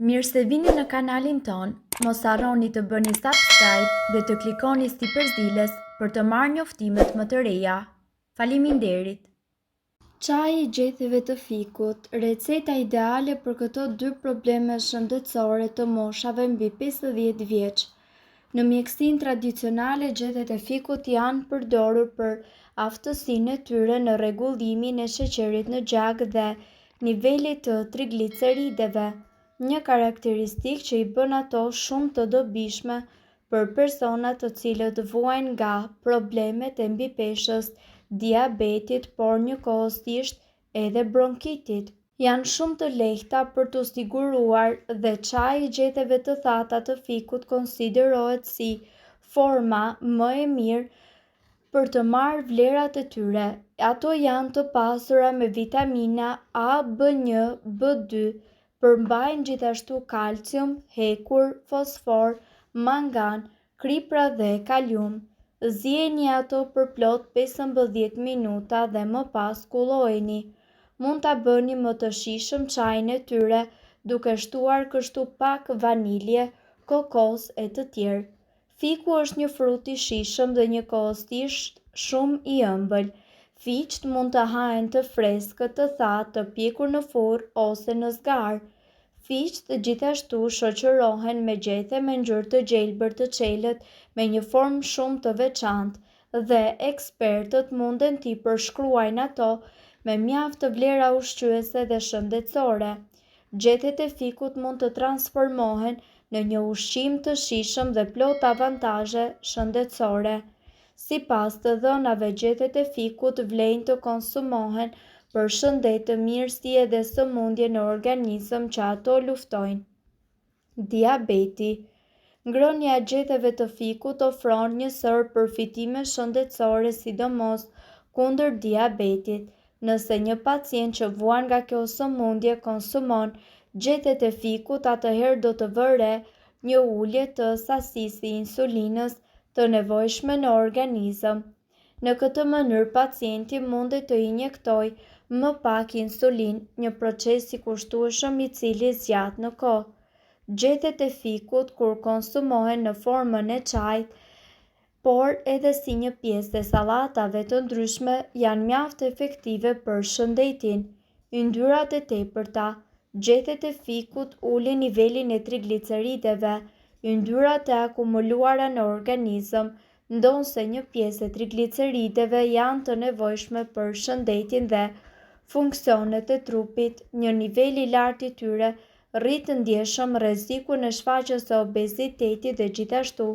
Mirë se vini në kanalin ton, mos harroni të bëni subscribe dhe të klikoni si përzieles për të marrë njoftimet më të reja. Faleminderit! Çaji i gjethéve të fikut, receta ideale për këto dy probleme shëndetësore të moshave mbi 50 vjeç. Në mjekësinë tradicionale, gjethet e fikut janë përdorur për aftësinë e tyre në rregullimin e sheqerit në gjak dhe nivelit të triglicerideve, një karakteristikë që i bën ato shumë të dobishme për persona të cilët vuajnë nga problemet e mbipeshës, diabetit, por njëkohësisht edhe bronkitit. Janë shumë të lehta për t'u siguruar dhe çaji i gjethéve të thata të fikut konsiderohet si forma më e mirë për të marrë vlerat e tyre. Ato janë të pasura me vitamina A, B1, B2, përmbajnë gjithashtu kalcium, hekur, fosfor, mangan, kripra dhe kalium. Zieni ato për plot 15 minuta dhe më pas kullojeni. Mund ta bëni më të shijshëm çajin e tyre duke shtuar kështu pak vanilje, kokos e të tjerë. Fiku është një frut i shijshëm dhe njëkohësisht shumë i ëmbël. Fiqt mund të hahen të freskët, të thatë, të pjekur në furrë ose në zgar. Fiqt gjithashtu shoqërohen me gjethe me ngjyrë të gjelbër të çelët me një formë shumë të veçantë dhe ekspertët munden t'i përshkruajnë ato me mjaft vlera ushqyese dhe shëndetësore. Gjethet e fikut mund të transformohen në një ushqim të shijshëm dhe plot avantazhe shëndetësore. Sipas të dhënave, gjethet e fikut vlen të konsumohen për shëndet, mirësi dhe sëmundje në organizëm që ato luftojnë. Diabeti. Ngrënia e gjethéve të fikut ofron një sër përfitime shëndetësore, sidomos kundër diabetit. Nëse një pacient që vuan nga kjo sëmundje konsumon gjethet e fikut, atëherë do të vëre një ulje të sasisë së insulinës të nevojshme në organizëm. Në këtë mënyrë pacienti mundet të injektojë më pak insulinë, një proces i kushtueshëm i cili zgjat në kohë. Gjethet e fikut, kur konsumohen në formën e çajit, por edhe si një pjesë të sallatave të ndryshme, janë mjaft efektive për shëndetin. Yndyrat e tepërta. Gjethet e fikut ulin nivelin e triglicerideve. Yndyrat e akumuluara në organizëm, ndonse një pjesë e triglicerideve janë të nevojshme për shëndetin dhe funksionet e trupit. Një nivel i lartë i tyre rrit të ndjeshëm rrezikun e shfaqjes së obezitetit dhe gjithashtu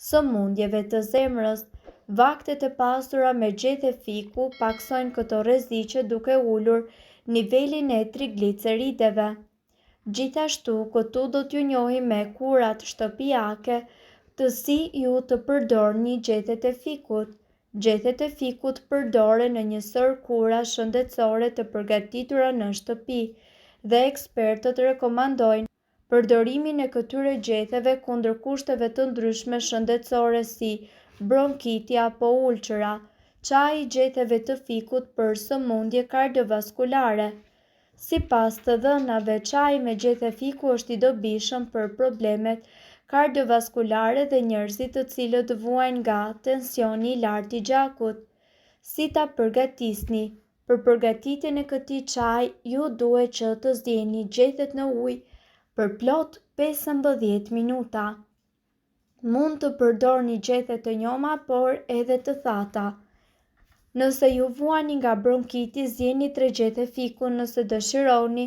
sëmundjeve të zemrës. Vaktet e pasura me gjethe fiku paksojnë këto rreziqe duke ulur nivelin e triglicerideve. Gjithashtu, këtu do t'ju njohim me kurat shtëpiake të si ju të përdorni gjethet e fikut. Gjethet e fikut përdoren në një sër kura shëndetësore të përgatitura në shtëpi dhe ekspertët rekomandojnë përdorimin e këtyre gjetheve kundër kushteve të ndryshme shëndetësore si bronkiti apo ulçëra. Çaji i gjetheve të fikut për sëmundje kardiovaskulare. Sipas të dhënave, çaji me gjethe fiku është i dobishëm për problemet kardiovaskulare dhe njerëzit të cilët vuajnë nga tensioni i lartë i gjakut. Si ta përgatisni? Për përgatitjen e këtij çaji, ju duhet që të zgjeni gjethet në ujë për plot 15 minuta. Mund të përdorni gjethe të njoma, por edhe të thata. Nëse ju vuani nga bronkiti, zgjeni 3 gjethe fiku. Nëse dëshironi,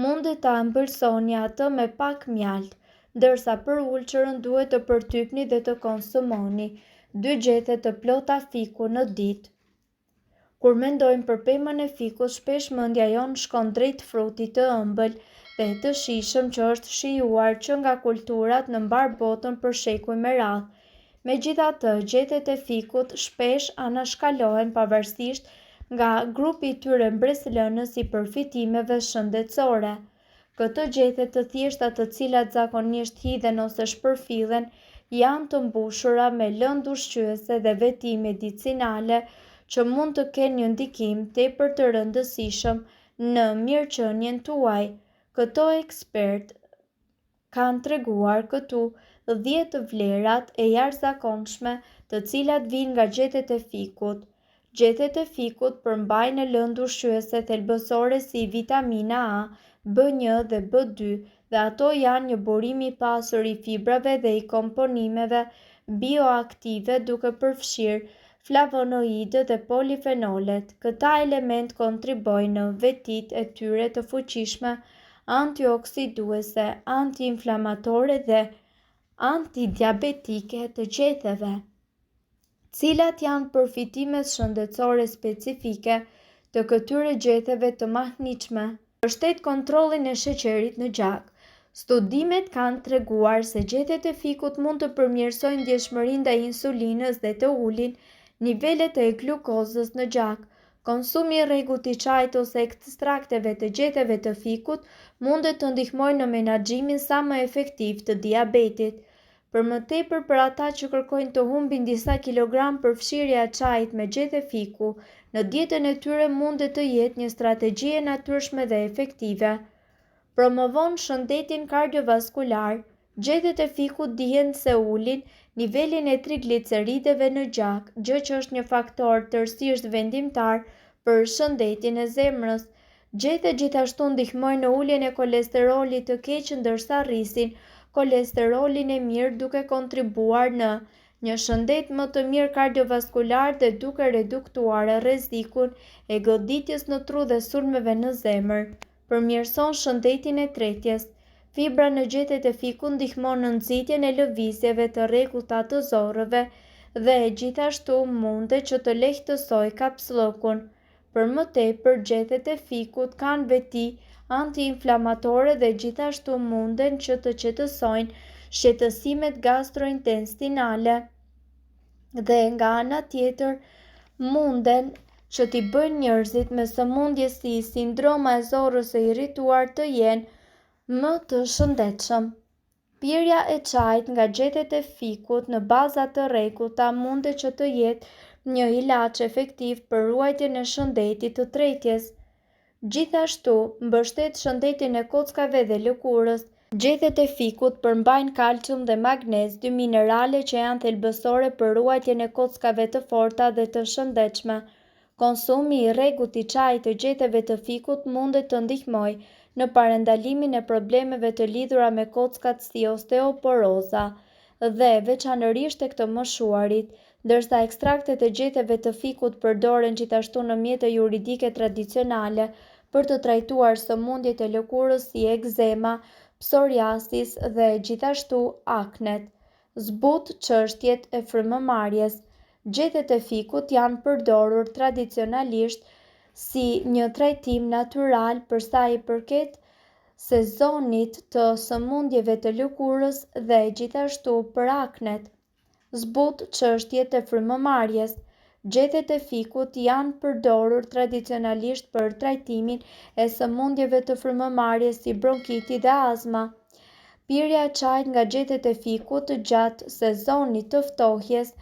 mundet ta ëmbëlsoni atë me pak mjaltë, ndërsa për ulçërën duhet të përtypni dhe të konsumoni 2 gjethe të plota fiku në ditë. Kur mendojmë për pemën e fikut, shpesh mendja jonë shkon drejt frutit të ëmbël dhe të shijshëm që është shijuar që nga kulturat në mbar botën për shekuj me radhë. Megjithatë, gjethet e fikut shpesh anashkalohen pavarësisht nga grupi i tyre mbreslënës i përfitimeve shëndetësore. Këto gjethe të thjeshta, të cilat zakonisht hidhen ose shpërfillen, janë të mbushura me lëndë ushqyese dhe veti medicinale që mund të kenë një ndikim tepër të rëndësishëm në mirëqenien tuaj. Këto ekspertë kanë treguar këtu 10 vlerat e jashtëzakonshme të cilat vijnë nga gjethet e fikut. Gjethet e fikut përmbajnë lëndë ushqyese thelbësore si vitamina A, B1 dhe B2 dhe ato janë një burim i pasur i fibrave dhe i komponimeve bioaktive duke përfshirë flavonoidë dhe polifenolet. Këta element kontribojnë në vetitë e tyre të fuqishme antioksiduese, antiinflamatore dhe antidiabetike të gjetheve, cilat janë përfitimet shëndetësore specifike të këtyre gjetheve të mahnitshme. Përshtet kontrollin e sheqerit në gjak. Studimet kanë treguar se gjethet e fikut mund të përmirësojnë ndjeshmërinë ndaj insulinës dhe të ulin nivelet e glukozës në gjak. Konsumi i rregullt i çajit ose ekstrakteve të gjetheve të fikut mundet të ndihmojnë në menaxhimin sa më efektiv të diabetit. Për më tepër për ata që kërkojnë të humbin disa kilogram, përfshirja e çajit me gjethe fiku në dietën e tyre mundet të jetë një strategji e natyrshme dhe efektive. Promovon shëndetin kardiovaskular. Gjethet e fikut dihen se ulin nivelin e triglicerideve në gjak, gjë që është një faktor tërësisht vendimtar për shëndetin e zemrës. Gjethet gjithashtu ndihmojnë në uljen e kolesterolit të keq ndërsa rrisin kolesterolin e mirë duke kontribuar në një shëndet më të mirë kardiovaskular dhe duke reduktuar rrezikun e goditjes në tru dhe sulmeve në zemër. Përmirëson shëndetin e tretjes. Fibra në gjethet e fikut ndihmon në nxitjen e lëvizjeve të rregullta të zorrëve dhe gjithashtu mundet që të lehtësojë kapsllokun. Për më tepër, gjethet e fikut kanë veti antiinflamatore dhe gjithashtu munden që të qetësojnë shqetësimet gastrointestinale dhe nga ana tjetër munden që t'i bëjnë njerëzit me sëmundje si sindroma e zorrës së irrituar të jenë më të shëndetshëm. Pirja e çajit nga gjethet e fikut në baza të rregullta mundet që të jetë një ilaç efektiv për ruajtjen e shëndetit të tretjes. Gjithashtu, mbështet shëndetin e kockave dhe lëkurës. Gjethet e fikut përmbajnë kalcium dhe magnez, dy minerale që janë thelbësore për ruajtjen e kockave të forta dhe të shëndetshme. Konsumi i rregullt i çajit të gjeteve të fikut mundet të ndihmojë në parandalimin e problemeve të lidhura me kockat si osteoporoza dhe veçanërisht tek të moshuarit, ndërsa ekstraktet e gjeteve të fikut përdoren gjithashtu në mjete juridike tradicionale për të trajtuar sëmundjet e lëkurës si ekzema, psoriasis dhe gjithashtu aknet. Zbut çështjet e frymëmarrjes. Gjethet e fikut janë përdorur tradicionalisht si një trajtim natyral për sa i përket sezonit të sëmundjeve të lëkurës dhe gjithashtu për aknet. Zbut çështjet e frymëmarrjes. Gjethet e fikut janë përdorur tradicionalisht për trajtimin e sëmundjeve të frymëmarrjes si bronkiti dhe astma. Pirja e çajit nga gjethet e fikut gjatë sezonit të ftohjes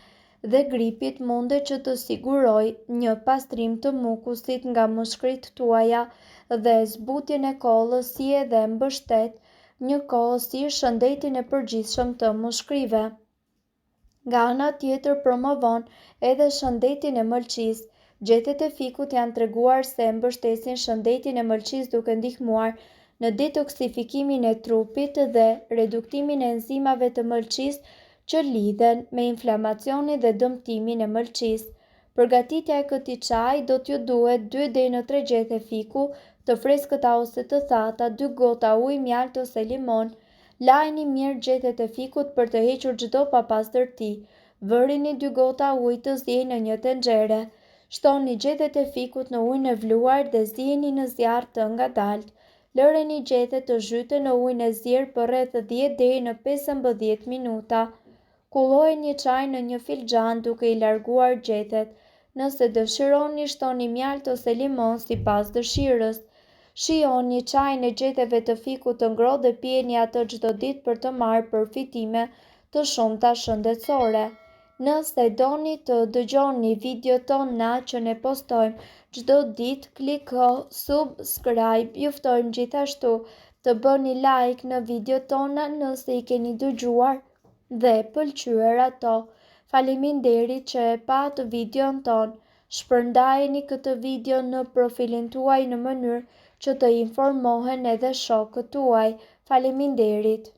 dhe gripit mundet që të sigurojë një pastrim të mukusit nga mushkrit tuaja dhe zbutjen e kollës si edhe mbështet njëkohësisht shëndetin e përgjithshëm të mushkrive. Nga ana tjetër promovon edhe shëndetin e mëlçisë. Gjethet e fikut janë treguar se mbështesin shëndetin e mëlçisë duke ndihmuar në detoksifikimin e trupit dhe reduktimin e enzimave të mëlçisë që lidhen me inflamacionin dhe dëmtimin e mëlçisë. Përgatitja e këtij çaji do t'ju duhet 2 deri në 3 gjethe fiku të freskëta ose të thata, 2 gota ujë mjalt ose limon. Lajini mirë gjethet e fikut për të hequr çdo papastërti. Vërini 2 gota ujë të ziejnë në një tenxhere. Shtoni gjethet e fikut në ujin e vluar dhe ziejini në zjarr të ngadalt. Lëreni gjethet të zhyten në ujin e zier për rreth 10 deri në 15 minuta. Kullojeni çaj në një filxhan duke i larguar gjethet. Nëse dëshironi, shtoni mjalt ose limon sipas dëshirës. Shijoni çajin e gjeteve të fikut të ngrohtë dhe pijeni atë çdo ditë për të marrë përfitime të shumta shëndetësore. Nëse doni të dëgjoni videot tona që ne postojmë çdo ditë, kliko subscribe. Ju ftojmë gjithashtu të bëni like në video tona nëse i keni dëgjuar dhe pëlqyer ato. Faleminderit që e pat videon ton. Shpërndajeni këtë video në profilin tuaj në mënyrë që të informohen edhe shokët tuaj. Faleminderit.